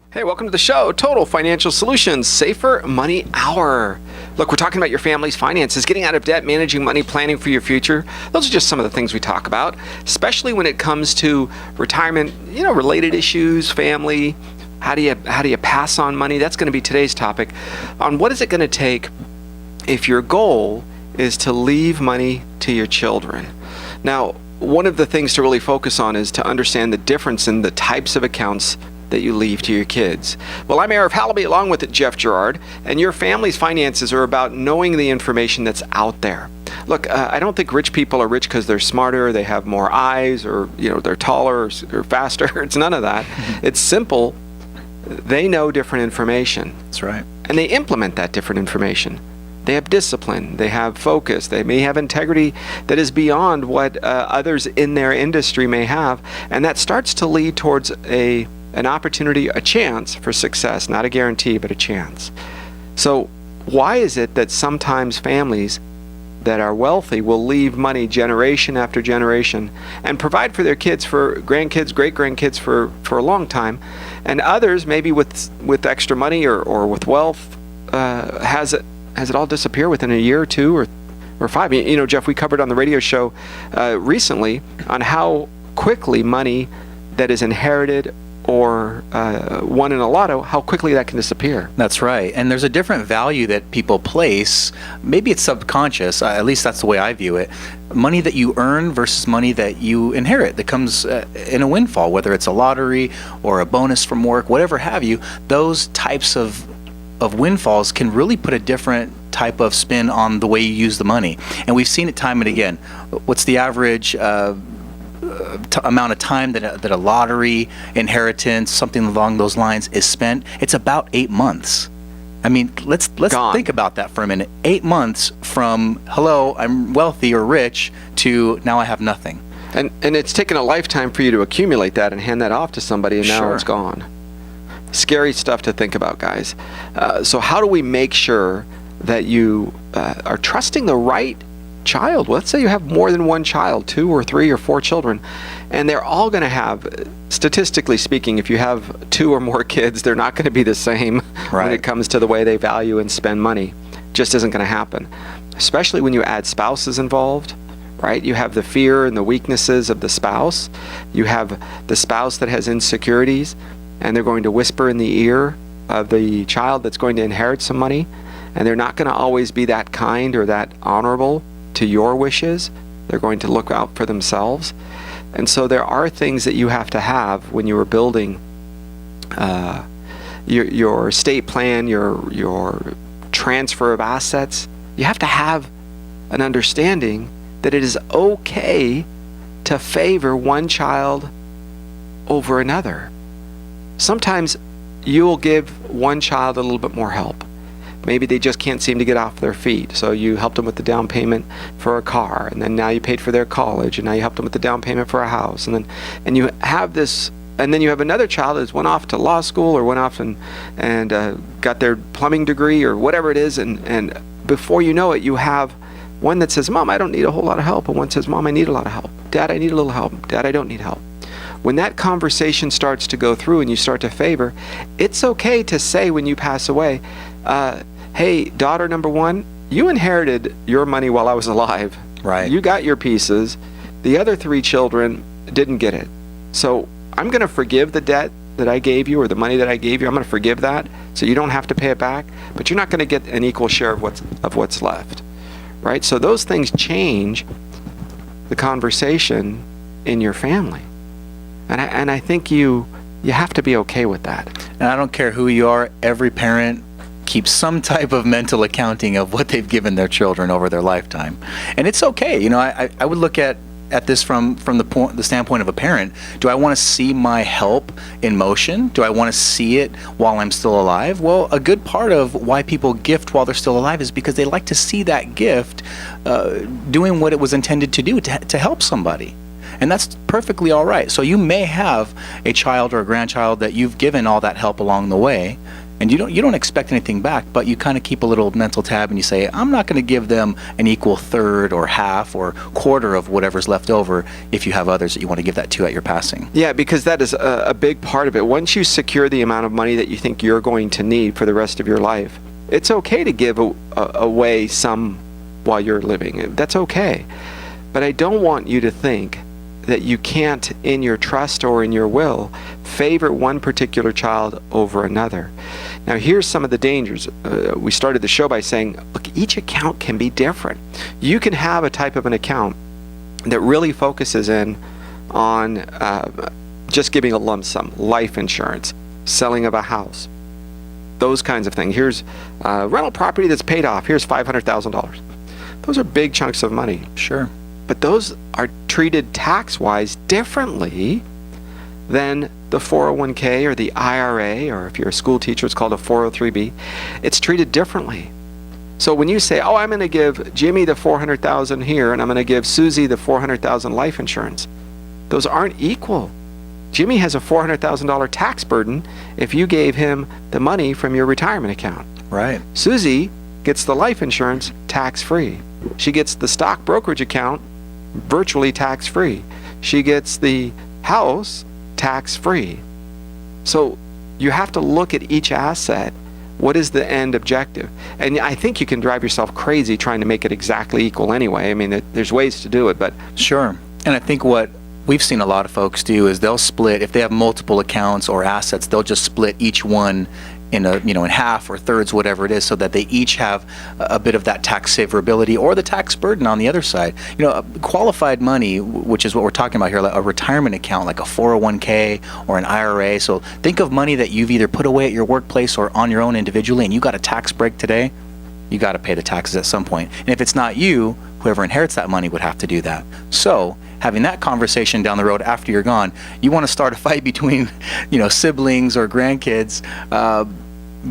Hey, welcome to the show, Total Financial Solutions, Safer Money Hour. Look, we're talking about your family's finances, getting out of debt, managing money, planning for your future. Those are just some of the things we talk about, especially when it comes to retirement, related issues, family. How do you pass on money? That's going to be today's topic on what is it going to take if your goal is to leave money to your children. Now, one of the things to really focus on is to understand the difference in the types of accounts that you leave to your kids. Well, I'm Arif Halaby along with Jeff Gerard, and your family's finances are about knowing the information that's out there. Look, I don't think rich people are rich because they're smarter, they have more eyes, or they're taller or faster. It's none of that. It's simple. They know different information. That's right. And they implement that different information. They have discipline, they have focus, they may have integrity that is beyond what others in their industry may have, and that starts to lead towards an opportunity, a chance for success, not a guarantee, but a chance. So why is it that sometimes families that are wealthy will leave money generation after generation and provide for their kids, for grandkids, great-grandkids for a long time, and others, maybe with extra money or with wealth, has it all disappear within a year or two or five? Jeff, we covered on the radio show recently on how quickly money that is inherited or won in a lotto, how quickly that can disappear. That's right. And there's a different value that people place. Maybe it's subconscious, at least that's the way I view it. Money that you earn versus money that you inherit that comes in a windfall, whether it's a lottery or a bonus from work, whatever have you. Those types of windfalls can really put a different type of spin on the way you use the money. And we've seen it time and again. What's the average amount of time that a lottery, inheritance, something along those lines is spent? It's about 8 months. I mean, let's think about that for a minute. 8 months from, hello, I'm wealthy or rich, to now I have nothing. And it's taken a lifetime for you to accumulate that and hand that off to somebody, and now it's gone. Scary stuff to think about, guys. So how do we make sure that you are trusting the right child? Well, let's say you have more than one child, 2 or 3 or 4 children, and they're all going to have, statistically speaking, if you have 2 or more kids, they're not going to be the same when it comes to the way they value and spend money. Just isn't going to happen, especially when you add spouses involved, right? You have the fear and the weaknesses of the spouse. You have the spouse that has insecurities, and they're going to whisper in the ear of the child that's going to inherit some money, and they're not going to always be that kind or that honorable to your wishes. They're going to look out for themselves. And so there are things that you have to have when you are building your estate plan, your transfer of assets. You have to have an understanding that it is okay to favor one child over another. Sometimes you will give one child a little bit more help. Maybe they just can't seem to get off their feet, so you helped them with the down payment for a car, and then now you paid for their college, and now you helped them with the down payment for a house, and you have this, and then you have another child that's went off to law school or went off and got their plumbing degree or whatever it is, and before you know it, you have one that says, "Mom, I don't need a whole lot of help," and one says, "Mom, I need a lot of help. Dad, I need a little help. Dad, I don't need help." When that conversation starts to go through and you start to favor, it's okay to say when you pass away, hey, daughter number 1, you inherited your money while I was alive. Right. You got your pieces. The other 3 children didn't get it. So I'm going to forgive the debt that I gave you, or the money that I gave you. I'm going to forgive that, so you don't have to pay it back. But you're not going to get an equal share of what's left. Right? So those things change the conversation in your family. And I think you have to be okay with that. And I don't care who you are, every parent keeps some type of mental accounting of what they've given their children over their lifetime. And it's okay. I would look at this from the standpoint of a parent. Do I want to see my help in motion? Do I want to see it while I'm still alive? Well, a good part of why people gift while they're still alive is because they like to see that gift doing what it was intended to do, to help somebody. And that's perfectly all right. So you may have a child or a grandchild that you've given all that help along the way, and you don't expect anything back, but you kind of keep a little mental tab and you say, I'm not going to give them an equal third or half or quarter of whatever's left over if you have others that you want to give that to at your passing. Yeah, because that is a big part of it. Once you secure the amount of money that you think you're going to need for the rest of your life, it's okay to give away some while you're living. That's okay. But I don't want you to think that you can't, in your trust or in your will, favor one particular child over another. Now, here's some of the dangers. We started the show by saying, look, each account can be different. You can have a type of an account that really focuses in on just giving a lump sum, life insurance, selling of a house, those kinds of things. Here's rental property that's paid off. Here's $500,000. Those are big chunks of money. Sure. But those are treated tax-wise differently than the 401k or the IRA, or if you're a school teacher, it's called a 403b. It's treated differently. So when you say, oh, I'm going to give Jimmy the $400,000 here, and I'm going to give Susie the $400,000 life insurance, those aren't equal. Jimmy has a $400,000 tax burden if you gave him the money from your retirement account. Right. Susie gets the life insurance tax-free. She gets the stock brokerage account virtually tax-free. She gets the house tax-free. So you have to look at each asset. What is the end objective? And I think you can drive yourself crazy trying to make it exactly equal anyway. I mean, there's ways to do it, but... Sure. And I think what we've seen a lot of folks do is they'll split, if they have multiple accounts or assets, they'll just split each one in in half or thirds, whatever it is, so that they each have a bit of that tax savorability or the tax burden on the other side. Qualified money, which is what we're talking about here, like a retirement account, like a 401k or an IRA. So think of money that you've either put away at your workplace or on your own individually, and you got a tax break today, you got to pay the taxes at some point. And if it's not you, whoever inherits that money would have to do that. So having that conversation down the road after you're gone, you want to start a fight between, siblings or grandkids.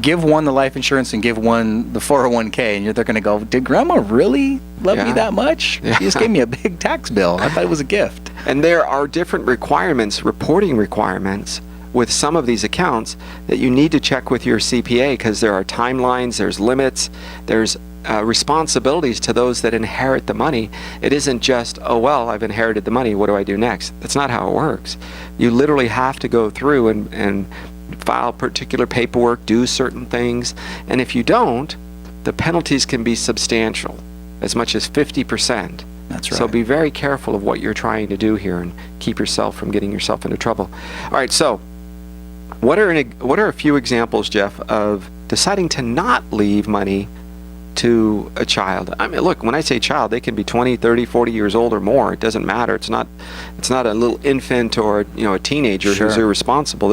Give one the life insurance and give one the 401k, and they're going to go, did grandma really love me that much? Yeah. She just gave me a big tax bill. I thought it was a gift. And there are different requirements, reporting requirements, with some of these accounts that you need to check with your CPA, because there are timelines, there's limits, there's responsibilities to those that inherit the money. It isn't just, oh, well, I've inherited the money, what do I do next? That's not how it works. You literally have to go through and file particular paperwork, do certain things, and if you don't, the penalties can be substantial, as much as 50%. That's right. So be very careful of what you're trying to do here and keep yourself from getting yourself into trouble. All right, so what are a few examples, Jeff, of deciding to not leave money to a child? I mean, look, when I say child, they can be 20, 30, 40 years old or more. It doesn't matter. It's not a little infant or a teenager who's irresponsible.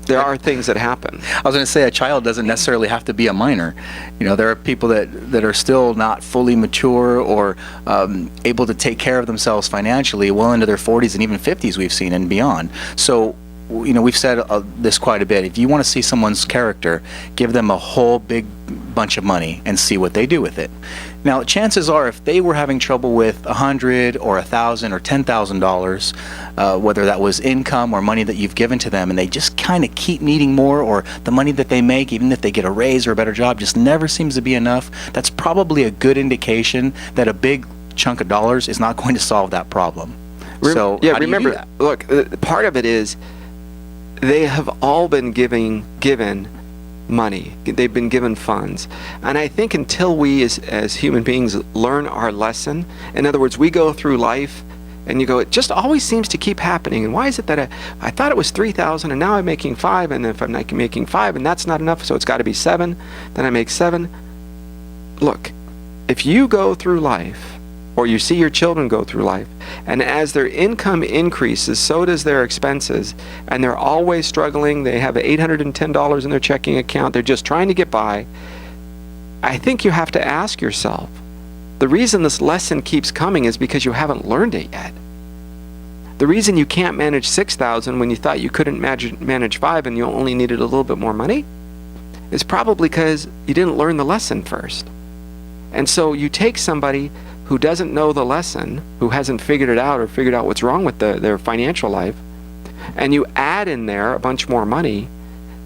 There are things that happen. I was going to say a child doesn't necessarily have to be a minor. There are people that are still not fully mature or able to take care of themselves financially well into their 40s and even 50s, we've seen, and beyond. So we've said this quite a bit. If you want to see someone's character, give them a whole big bunch of money and see what they do with it. Now, chances are, if they were having trouble with $100 or $1,000 or $10,000, whether that was income or money that you've given to them, and they just kind of keep needing more, or the money that they make, even if they get a raise or a better job, just never seems to be enough, that's probably a good indication that a big chunk of dollars is not going to solve that problem. So, how do you do that? Look, part of it is they have all been given money. They've been given funds. And I think until we as human beings learn our lesson, in other words, we go through life and you go, it just always seems to keep happening. And why is it that I thought it was 3,000 and now I'm making 5, and if I'm not making 5 and that's not enough, so it's got to be 7, then I make 7. Look, if you go through life, or you see your children go through life, and as their income increases, so does their expenses, and they're always struggling, they have $810 in their checking account, they're just trying to get by, I think you have to ask yourself, the reason this lesson keeps coming is because you haven't learned it yet. The reason you can't manage 6,000 when you thought you couldn't manage 5 and you only needed a little bit more money is probably because you didn't learn the lesson first. And so you take somebody who doesn't know the lesson, who hasn't figured it out or figured out what's wrong with their financial life, and you add in there a bunch more money,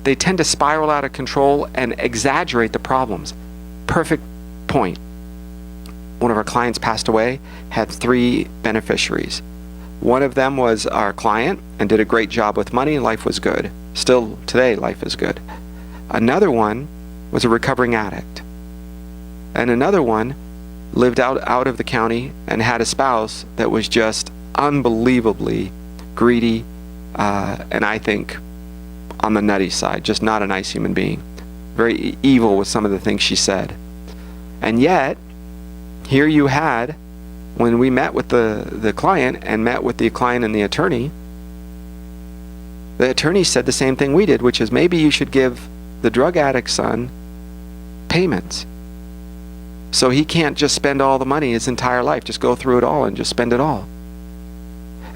they tend to spiral out of control and exaggerate the problems. Perfect point. One of our clients passed away, had 3 beneficiaries. One of them was our client and did a great job with money, and life was good. Still today, life is good. Another one was a recovering addict. And another one lived out of the county and had a spouse that was just unbelievably greedy, and I think on the nutty side, just not a nice human being. Very evil with some of the things she said. And yet, here you had, when we met with the client and met with the client and the attorney said the same thing we did, which is maybe you should give the drug addict son payments. So he can't just spend all the money his entire life, just go through it all and just spend it all.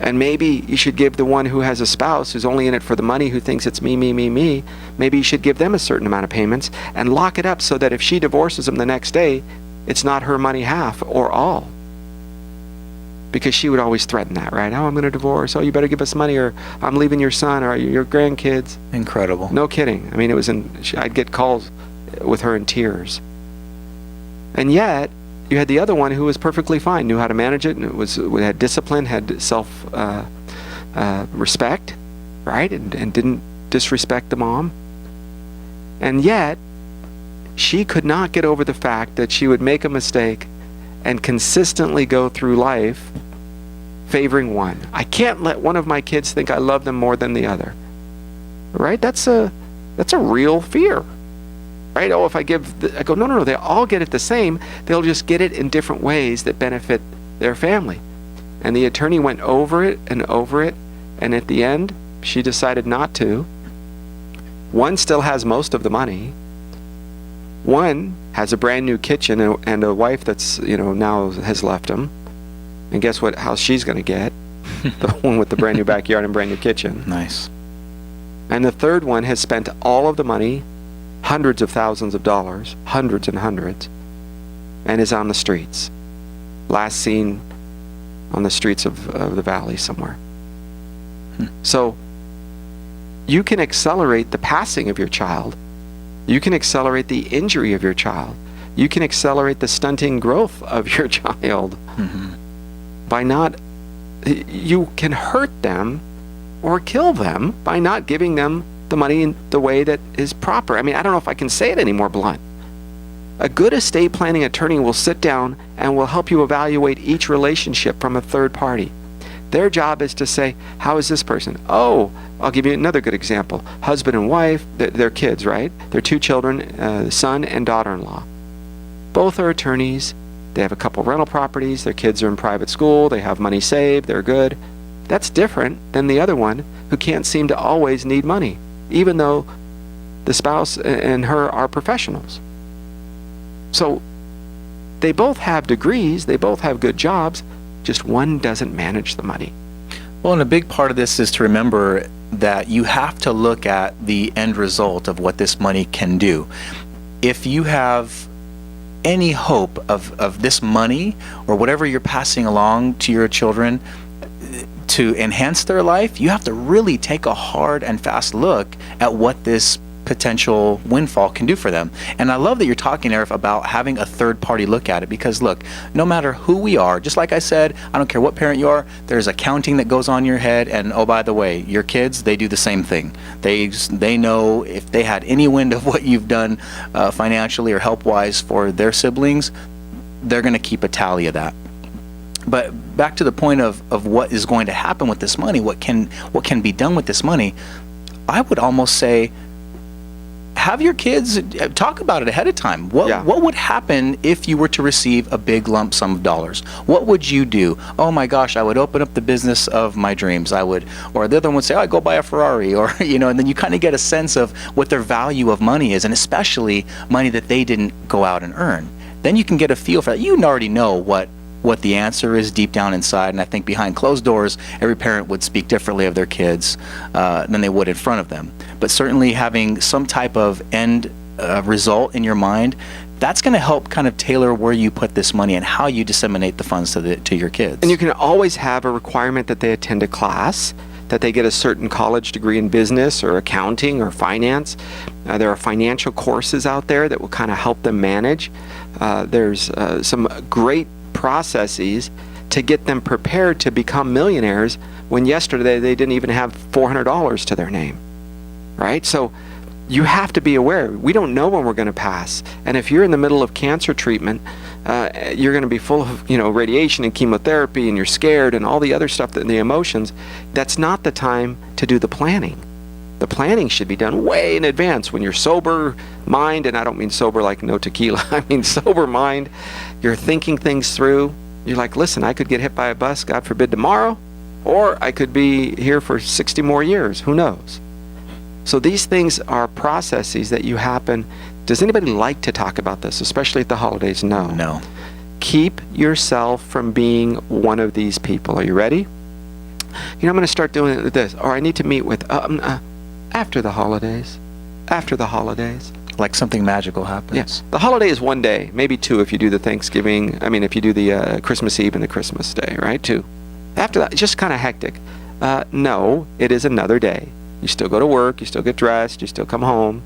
And maybe you should give the one who has a spouse who's only in it for the money, who thinks it's me, maybe you should give them a certain amount of payments and lock it up so that if she divorces him the next day, it's not her money half or all. Because she would always threaten that, right? Oh, I'm going to divorce. Oh, you better give us money, or I'm leaving your son or your grandkids. Incredible. No kidding. I mean, I'd get calls with her in tears. And yet, you had the other one who was perfectly fine, knew how to manage it, and had discipline, had self-respect, right? And didn't disrespect the mom. And yet, she could not get over the fact that she would make a mistake and consistently go through life favoring one. I can't let one of my kids think I love them more than the other. Right? That's a real fear. Right? Oh, if I go, no, they all get it the same. They'll just get it in different ways that benefit their family. And the attorney went over it, and at the end, she decided not to. One still has most of the money. One has a brand new kitchen and a wife that's, now has left him. And guess what house she's going to get? The one with the brand new backyard and brand new kitchen. Nice. And the third one has spent all of the money, hundreds of thousands of dollars, hundreds and hundreds, and is on the streets. Last seen on the streets of the valley somewhere. So you can accelerate the passing of your child. You can accelerate the injury of your child. You can accelerate the stunting growth of your child by you can hurt them or kill them by not giving them the money in the way that is proper. I mean, I don't know if I can say it any more blunt. A good estate planning attorney will sit down and will help you evaluate each relationship from a third party. Their job is to say, how is this person? Oh, I'll give you another good example. Husband and wife, their kids, right? Their 2 children, son and daughter-in-law. Both are attorneys. They have a couple rental properties. Their kids are in private school. They have money saved. They're good. That's different than the other one who can't seem to always need money, even though the spouse and her are professionals. So they both have degrees. They both have good jobs. Just one doesn't manage the money. Well, and a big part of this is to remember that you have to look at the end result of what this money can do. If you have any hope of this money or whatever you're passing along to your children to enhance their life, you have to really take a hard and fast look at what this potential windfall can do for them. And I love that you're talking, Arif, about having a third party look at it, because look, no matter who we are, just like I said, I don't care what parent you are, there's accounting that goes on in your head, and oh, by the way, your kids, they do the same thing. They know if they had any wind of what you've done financially or help-wise for their siblings, they're going to keep a tally of that. But back to the point of what is going to happen with this money, what can be done with this money, I would almost say, have your kids talk about it ahead of time. What would happen if you were to receive a big lump sum of dollars? What would you do? Oh my gosh, I would open up the business of my dreams. I would, or the other one would say, oh, I go buy a Ferrari, or and then you kind of get a sense of what their value of money is, and especially money that they didn't go out and earn. Then you can get a feel for that. You already know what the answer is deep down inside, and I think behind closed doors, every parent would speak differently of their kids than they would in front of them. But certainly having some type of end result in your mind, that's going to help kind of tailor where you put this money and how you disseminate the funds to your kids. And you can always have a requirement that they attend a class, that they get a certain college degree in business or accounting or finance. There are financial courses out there that will kind of help them manage. There's some great processes to get them prepared to become millionaires when yesterday they didn't even have $400 to their name, right? So you have to be aware. We don't know when we're going to pass. And if you're in the middle of cancer treatment, you're going to be full of, radiation and chemotherapy, and you're scared and all the other stuff, the emotions. That's not the time to do the planning. The planning should be done way in advance when you're sober mind, and I don't mean sober like no tequila. I mean sober mind. You're thinking things through. You're like, listen, I could get hit by a bus, God forbid, tomorrow, or I could be here for 60 more years. Who knows? So these things are processes that you happen. Does anybody like to talk about this, especially at the holidays? No. No. Keep yourself from being one of these people. Are you ready? I'm going to start doing this, or I need to meet with after the holidays. After the holidays. Like something magical happens. Yes. The holiday is one day, maybe two if you do the Thanksgiving. If you do the Christmas Eve and the Christmas Day, right? Two. After that, just kind of hectic. No, it is another day. You still go to work, you still get dressed, you still come home.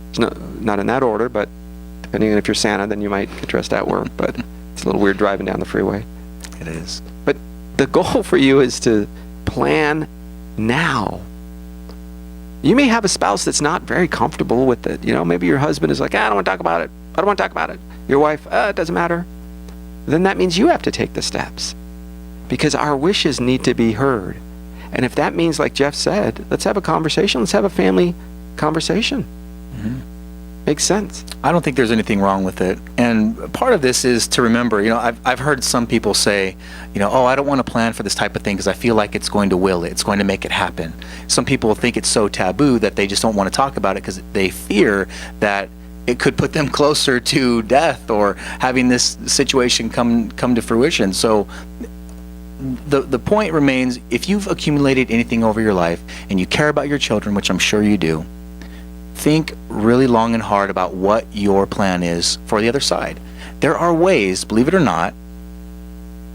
It's not in that order, but depending on if you're Santa, then you might get dressed at work, but it's a little weird driving down the freeway. It is. But the goal for you is to plan now. You may have a spouse that's not very comfortable with it. Maybe your husband is like, I don't want to talk about it. I don't want to talk about it. Your wife, it doesn't matter. Then that means you have to take the steps, because our wishes need to be heard. And if that means, like Jeff said, let's have a conversation. Let's have a family conversation. Mm-hmm. Makes sense. I don't think there's anything wrong with it. And part of this is to remember, I've heard some people say, oh, I don't want to plan for this type of thing because I feel like it's going to will it. It's going to make it happen. Some people think it's so taboo that they just don't want to talk about it because they fear that it could put them closer to death or having this situation come to fruition. So the point remains, if you've accumulated anything over your life and you care about your children, which I'm sure you do, think really long and hard about what your plan is for the other side. There are ways, believe it or not,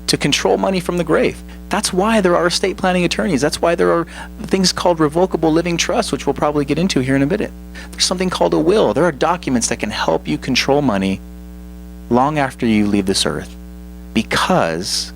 to control money from the grave. That's why there are estate planning attorneys. That's why there are things called revocable living trusts, which we'll probably get into here in a minute. There's something called a will. There are documents that can help you control money long after you leave this earth, because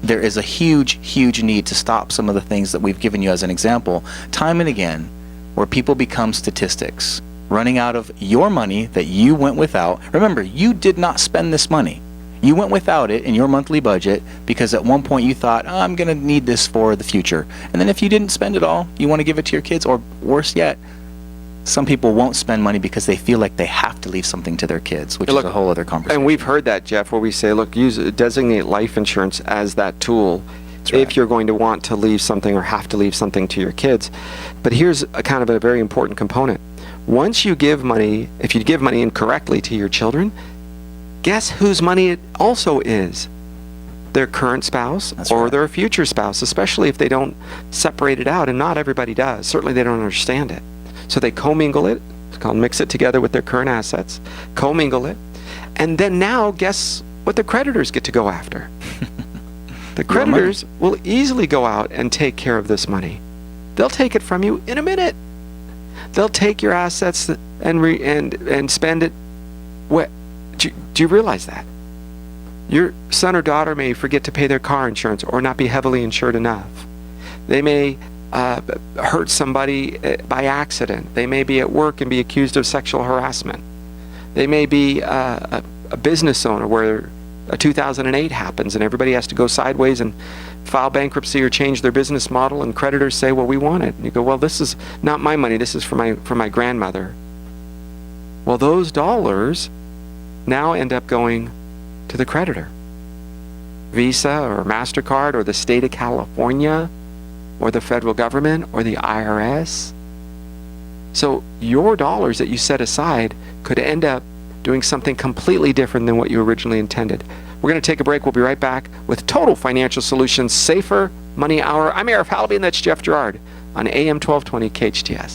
there is a huge, huge need to stop some of the things that we've given you as an example, time and again, where people become statistics, running out of your money that you went without. Remember, you did not spend this money. You went without it in your monthly budget because at one point you thought, I'm going to need this for the future. And then if you didn't spend it all, you want to give it to your kids, or worse yet, some people won't spend money because they feel like they have to leave something to their kids, which is a whole other conversation. And we've heard that, Jeff, where we say, look, designate life insurance as that tool. That's right. If you're going to want to leave something or have to leave something to your kids. But here's a kind of a very important component. Once you give money, if you give money incorrectly to your children, guess whose money it also is? Their current spouse. That's or right. Their future spouse, especially if they don't separate it out, and not everybody does. Certainly they don't understand it. So they commingle it. It's called mix it together with their current assets, commingle it, and then now guess what the creditors get to go after? The creditors will easily go out and take care of this money. They'll take it from you in a minute. They'll take your assets and spend it. What? Do you realize that? Your son or daughter may forget to pay their car insurance or not be heavily insured enough. They may hurt somebody by accident. They may be at work and be accused of sexual harassment. They may be a business owner where a 2008 happens and everybody has to go sideways and file bankruptcy or change their business model, and creditors say, well, we want it. And you go, well, this is not my money. This is for my grandmother. Well, those dollars now end up going to the creditor. Visa or MasterCard or the state of California or the federal government or the IRS. So your dollars that you set aside could end up doing something completely different than what you originally intended. We're going to take a break. We'll be right back with Total Financial Solutions Safer Money Hour. I'm Arif Halaby, and that's Jeff Gerard on AM 1220 KHTS.